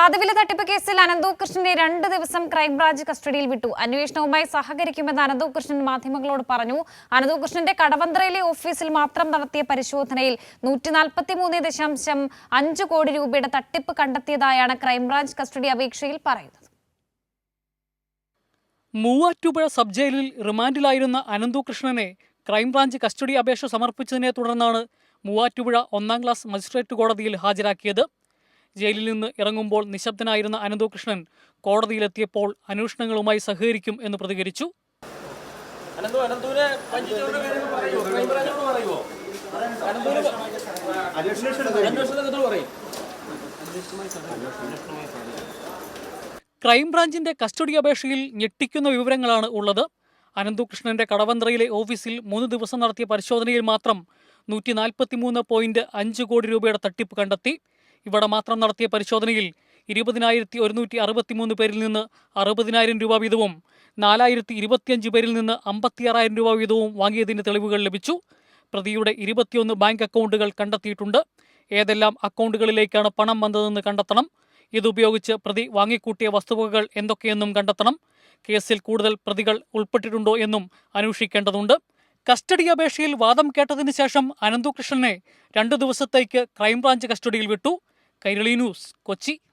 പാതവില തട്ടിപ്പ് കേസിൽ അനന്തു കൃഷ്ണനെ 2 ദിവസം ക്രൈംബ്രാഞ്ച് കസ്റ്റഡിയിൽ വിട്ടു. അന്വേഷണവുമായി സഹകരിക്കുമെന്ന് അനന്തു കൃഷ്ണൻ മാധ്യമങ്ങളോട് പറഞ്ഞു. അനന്തു കൃഷ്ണന്റെ കടവന്ത്രയിലെ ഓഫീസിൽ മാത്രം നടത്തിയ പരിശോധനയിൽ 143.5 കോടി രൂപയുടെ തട്ടിപ്പ് കണ്ടെത്തിയതായാണ് ക്രൈംബ്രാഞ്ച് കസ്റ്റഡി അപേക്ഷയിൽ പറയുന്നത്. മൂവാറ്റുപുഴ സബ് ജയിലിൽ റിമാൻഡിലായിരുന്ന അനന്തു കൃഷ്ണനെ ക്രൈംബ്രാഞ്ച് കസ്റ്റഡി അപേക്ഷ സമർപ്പിച്ചതിനെ തുടർന്നാണ് മൂവാറ്റുപുഴ 1-ാം ക്ലാസ് മജിസ്ട്രേറ്റ് കോടതിയിൽ ഹാജരാക്കിയത്. ജയിലിൽ നിന്ന് ഇറങ്ങുമ്പോൾ നിശബ്ദനായിരുന്ന അനന്തു കൃഷ്ണൻ കോടതിയിലെത്തിയപ്പോൾ അന്വേഷണങ്ങളുമായി സഹകരിക്കും എന്ന് പ്രതികരിച്ചു. ക്രൈംബ്രാഞ്ചിന്റെ കസ്റ്റഡി അപേക്ഷയിൽ ഞെട്ടിക്കുന്ന വിവരങ്ങളാണ് ഉള്ളത്. അനന്തു കൃഷ്ണന്റെ കടവന്ത്രയിലെ ഓഫീസിൽ 3 ദിവസം നടത്തിയ പരിശോധനയിൽ മാത്രം 143.5 കോടി രൂപയുടെ തട്ടിപ്പ് കണ്ടെത്തി. ഇവിടെ മാത്രം നടത്തിയ പരിശോധനയിൽ 20,163 പേരിൽ നിന്ന് 60,000 രൂപ വീതവും 4,025 പേരിൽ നിന്ന് 56,000 രൂപ വീതവും വാങ്ങിയതിന് തെളിവുകൾ ലഭിച്ചു. പ്രതിയുടെ 21 ബാങ്ക് അക്കൗണ്ടുകൾ കണ്ടെത്തിയിട്ടുണ്ട്. ഏതെല്ലാം അക്കൗണ്ടുകളിലേക്കാണ് പണം വന്നതെന്ന് കണ്ടെത്തണം. ഇതുപയോഗിച്ച് പ്രതി വാങ്ങിക്കൂട്ടിയ വസ്തുവകകൾ എന്തൊക്കെയെന്നും കണ്ടെത്തണം. കേസിൽ കൂടുതൽ പ്രതികൾ ഉൾപ്പെട്ടിട്ടുണ്ടോ എന്നും അന്വേഷിക്കേണ്ടതുണ്ട്. കസ്റ്റഡി അപേക്ഷയിൽ വാദം കേട്ടതിന് ശേഷം അനന്തു കൃഷ്ണനെ 2 ദിവസത്തേക്ക് ക്രൈംബ്രാഞ്ച് കസ്റ്റഡിയിൽ വിട്ടു. കൈരളി ന്യൂസ്, കൊച്ചി.